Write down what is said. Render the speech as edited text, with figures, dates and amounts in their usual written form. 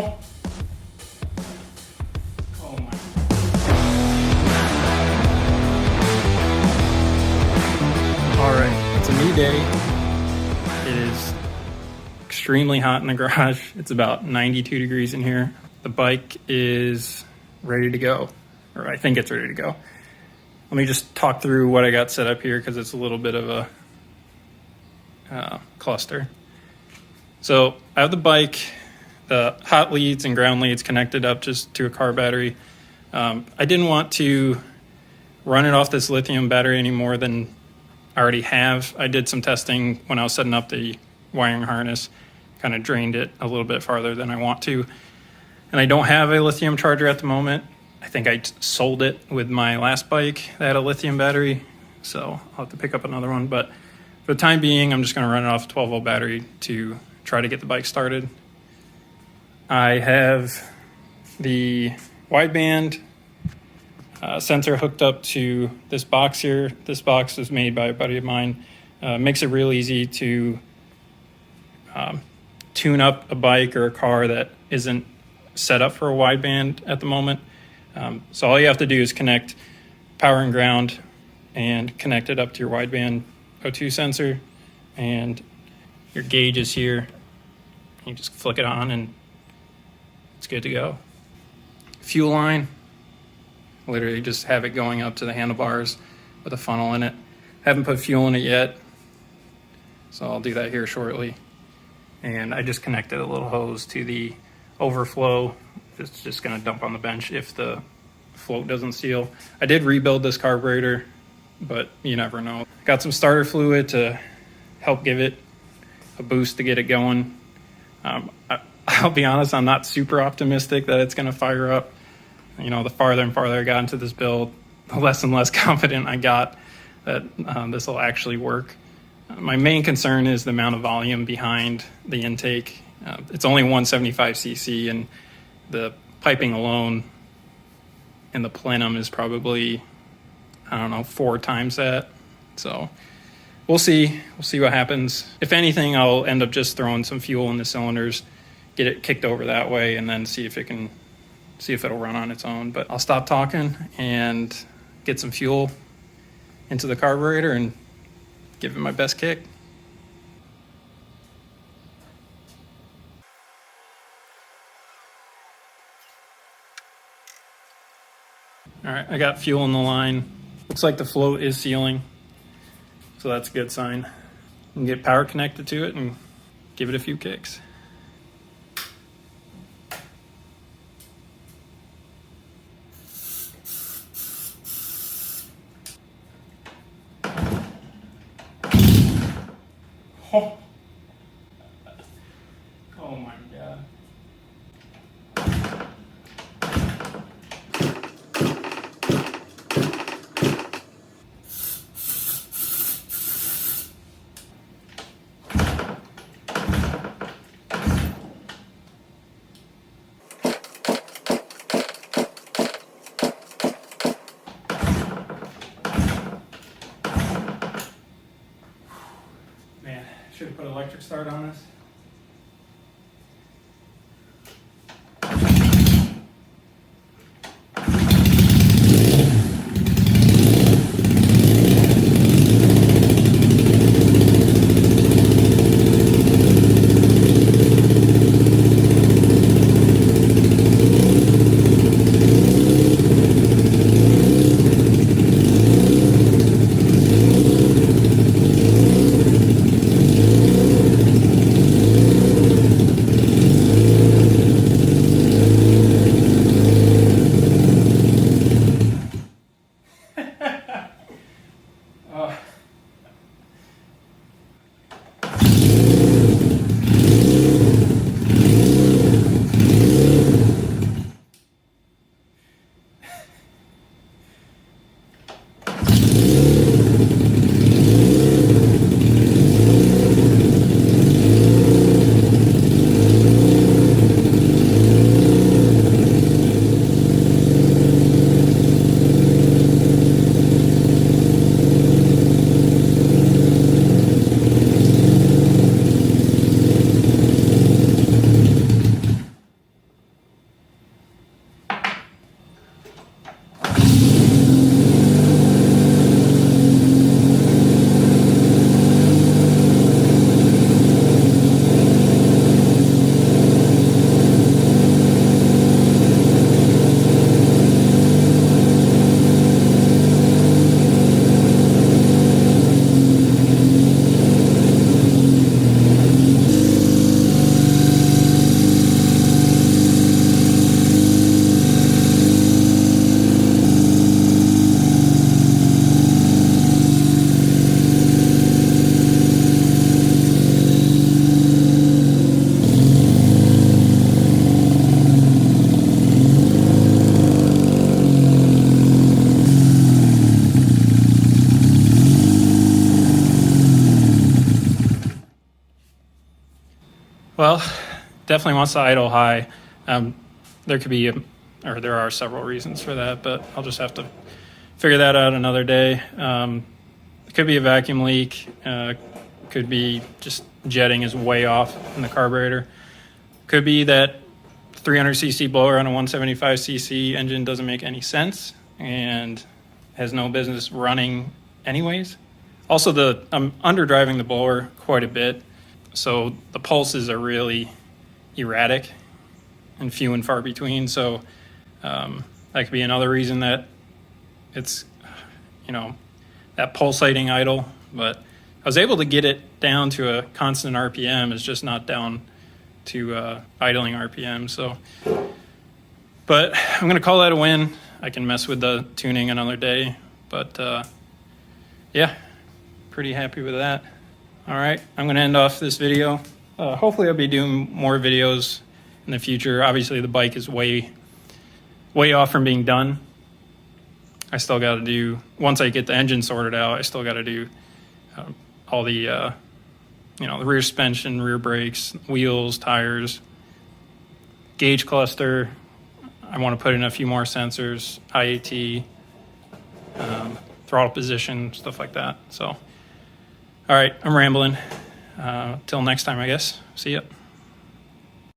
Oh. Oh my. All right, it's a new day. It is extremely hot in the garage. It's about 92 degrees in here. The bike is ready to go, or I think it's ready to go. Let me just talk through what I got set up here because it's a little bit of a cluster. So I have the bike, the hot leads and ground leads connected up just to a car battery. I didn't want to run it off this lithium battery any more than I already have. I did some testing when I was setting up the wiring harness, kind of drained it a little bit farther than I want to. And I don't have a lithium charger at the moment. I think I sold it with my last bike that had a lithium battery, so I'll have to pick up another one. But for the time being, I'm just going to run it off a 12-volt battery to try to get the bike started. I have the wideband sensor hooked up to this box here. This box was made by a buddy of mine. Makes it real easy to tune up a bike or a car that isn't set up for a wideband at the moment. So all you have to do is connect power and ground and connect it up to your wideband O2 sensor, and your gauge is here. You just flick it on and it's good to go. Fuel line, literally just have it going up to the handlebars with a funnel in it. Haven't put fuel in it yet, so I'll do that here shortly. And I just connected a little hose to the overflow. It's just going to dump on the bench if the float doesn't seal. I did rebuild this carburetor, but you never know. Got some starter fluid to help give it a boost to get it going. I'll be honest, I'm not super optimistic that it's going to fire up. You know, the farther and farther I got into this build, the less and less confident I got that this will actually work. My main concern is the amount of volume behind the intake. It's only 175 cc, and the piping alone in the plenum is probably, I don't know, 4 times that. So we'll see. We'll see what happens. If anything, I'll end up just throwing some fuel in the cylinders, get it kicked over that way, and then see if it'll run on its own. But I'll stop talking and get some fuel into the carburetor and give it my best kick. All right, I got fuel in the line. Looks like the float is sealing, so that's a good sign. I can get power connected to it and give it a few kicks. Oh, oh my God. Man, should have put electric start on this. Well, definitely wants to idle high. There could be, or there are several reasons for that, but I'll just have to figure that out another day. It could be a vacuum leak. Could be just jetting is way off in the carburetor. Could be that 300cc blower on a 175cc engine doesn't make any sense and has no business running anyways. Also, I'm underdriving the blower quite a bit, so the pulses are really erratic and few and far between. So that could be another reason that it's, that pulsating idle. But I was able to get it down to a constant RPM. It's just not down to idling RPM. So, but I'm going to call that a win. I can mess with the tuning another day. But yeah, pretty happy with that. All right, I'm going to end off this video. Hopefully I'll be doing more videos in the future. Obviously the bike is way off from being done. I still got to do, once I get the engine sorted out, I still got to do all the, the rear suspension, rear brakes, wheels, tires, gauge cluster. I want to put in a few more sensors, IAT, throttle position, stuff like that. So, all right, I'm rambling. Till next time, I guess. See ya.